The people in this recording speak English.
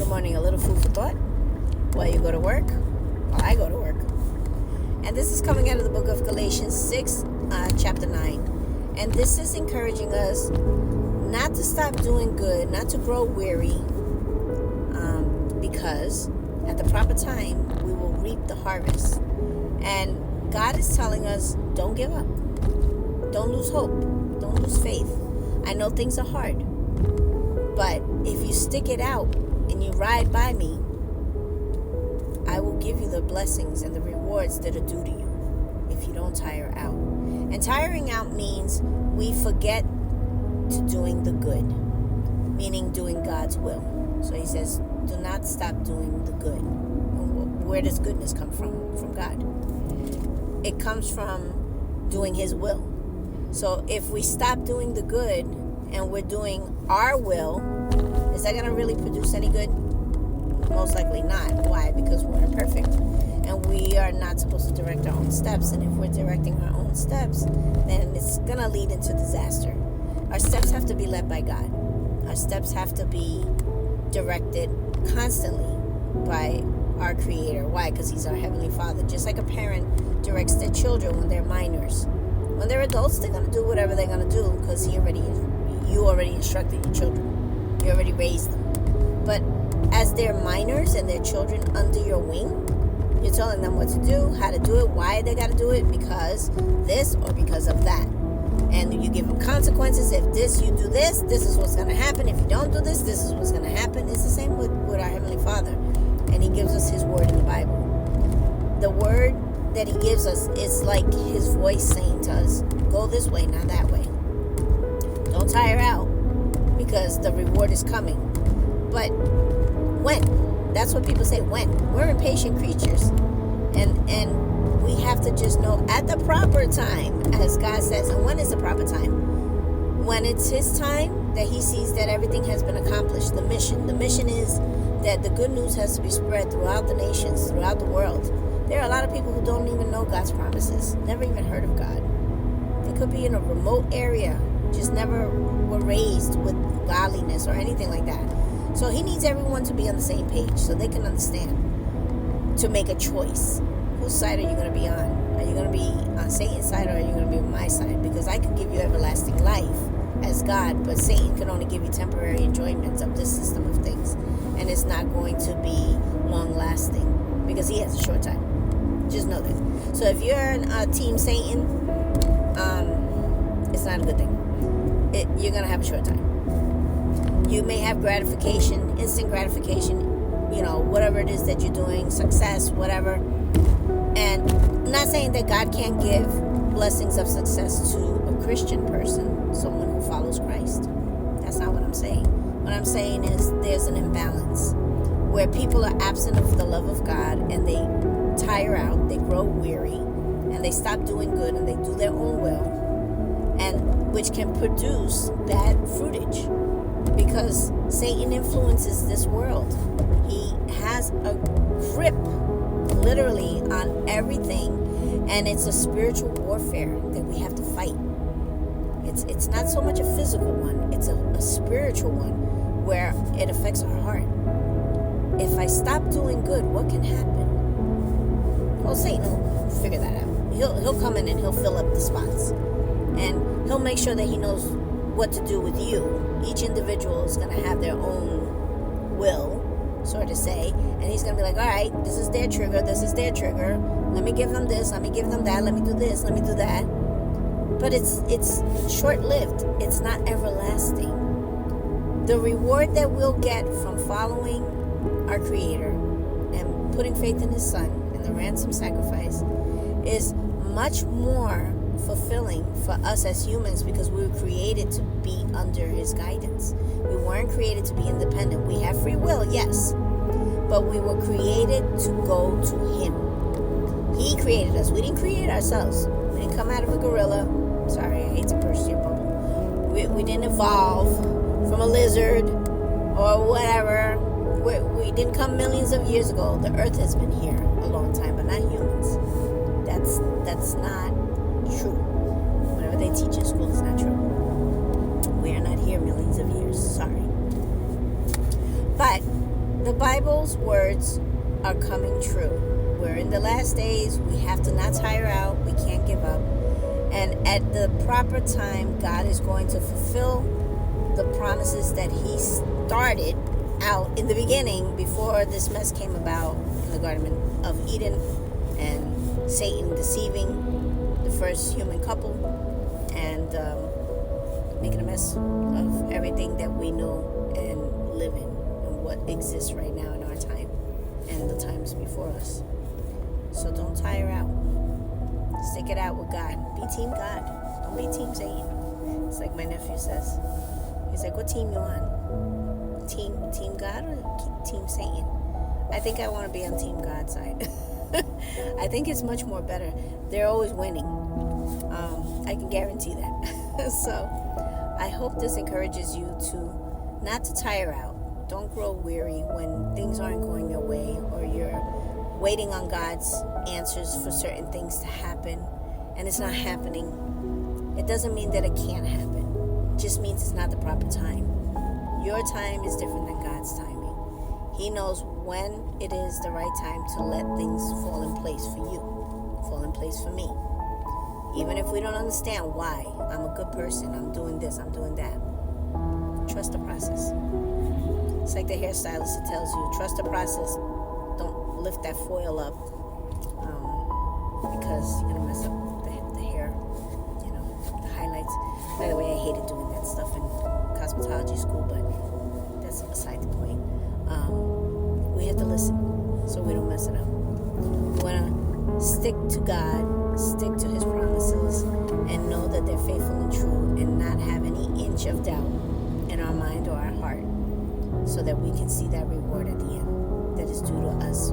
Good morning, a little food for thought while you go to work, while I go to work. And this is coming out of the book of Galatians 6, chapter 9. And this is encouraging us not to stop doing good, not to grow weary, because at the proper time, we will reap the harvest. And God is telling us, don't give up. Don't lose hope. Don't lose faith. I know things are hard, but if you stick it out and you ride by me, I will give you the blessings and the rewards that are due to you if you don't tire out. And tiring out means we forget to doing the good, meaning doing God's will. So he says, do not stop doing the good. Where does goodness come from? From God. It comes from doing his will. So if we stop doing the good and we're doing our will, is that going to really produce any good? Most likely not. Why? Because we're imperfect. And we are not supposed to direct our own steps. And if we're directing our own steps, then it's going to lead into disaster. Our steps have to be led by God. Our steps have to be directed constantly by our Creator. Why? Because he's our Heavenly Father. Just like a parent directs their children when they're minors. When they're adults, they're going to do whatever they're going to do because you already instructed your children. You already raised them. But as they're minors and they're children under your wing, you're telling them what to do, how to do it, why they got to do it, because this or because of that. And you give them consequences. If you do this, this is what's going to happen. If you don't do this, this is what's going to happen. It's the same with our Heavenly Father. And he gives us his word in the Bible. The word that he gives us is like his voice saying to us, go this way, not that way. Don't tire out because the reward is coming. But when? That's what people say, when. We're impatient creatures. And we have to just know at the proper time, as God says. And when is the proper time? When it's his time that he sees that everything has been accomplished. The mission is that the good news has to be spread throughout the nations, throughout the world. There are a lot of people who don't even know God's promises, never even heard of God. They could be in a remote area, just never were raised with godliness or anything like that. So he needs everyone to be on the same page so they can understand, to make a choice. Whose side are you going to be on? Are you going to be on Satan's side or are you going to be on my side? Because I could give you everlasting life as God, but Satan can only give you temporary enjoyments of this system of things. And it's not going to be long-lasting because he has a short time. Just know that. So if you're on Team Satan, it's not a good thing. You're going to have a short time. You may have gratification, instant gratification, whatever it is that you're doing, success, whatever. And I'm not saying that God can't give blessings of success to a Christian person, someone who follows Christ. That's not what I'm saying. What I'm saying is there's an imbalance where people are absent of the love of God and they tire out, they grow weary, and they stop doing good and they do their own will, and which can produce bad fruitage because Satan influences this world. He has a grip literally on everything, and it's a spiritual warfare that we have to fight. It's not so much a physical one, it's a spiritual one where it affects our heart. If I stop doing good, what can happen? Well, Satan will figure that out. He'll come in and he'll fill up the spots. And he'll make sure that he knows what to do with you. Each individual is going to have their own will, so to say. And he's going to be like, all right, this is their trigger, this is their trigger. Let me give them this, let me give them that, let me do this, let me do that. But it's short-lived. It's not everlasting. The reward that we'll get from following our Creator and putting faith in his Son and the ransom sacrifice is much more fulfilling for us as humans because we were created to be under his guidance. We weren't created to be independent. We have free will, yes, but we were created to go to him. He created us. We didn't create ourselves. We didn't come out of a gorilla. Sorry, I hate to burst your bubble. We didn't evolve from a lizard or whatever. We didn't come millions of years ago. The earth has been here a long time, but not humans. That's not true. Whatever they teach in school is not true. We are not here millions of years. Sorry. But the The Bible's words are coming true. We're in the last days. We have to not tire out. We can't give up. And at the proper time, God is going to fulfill the promises that He started out in the beginning before this mess came about in the Garden of Eden and Satan deceiving the first human couple and making a mess of everything that we know and live in and what exists right now in our time and the times before us. So don't tire out. Stick it out with God. Be team God. Don't be team Satan. It's like my nephew says. He's like, what team you on? Team God or team Satan? I think I want to be on team God's side. I think it's much more better. They're always winning. I can guarantee that. So I hope this encourages you to not to tire out. Don't grow weary when things aren't going your way or you're waiting on God's answers for certain things to happen and it's not happening. It doesn't mean that it can't happen. It just means it's not the proper time. Your time is different than God's timing. He knows when it is the right time to let things fall in place for you, fall in place for me. Even if we don't understand why. I'm a good person, I'm doing this, I'm doing that. Trust the process. It's like the hairstylist that tells you, trust the process. Don't lift that foil up because you're going to mess up the hair, the highlights. By the way, I hated doing that stuff in cosmetology school, but that's beside the point. We have to listen so we don't mess it up. We want to stick to God, stick to His promises, and know that they're faithful and true, and not have any inch of doubt in our mind or our heart, so that we can see that reward at the end that is due to us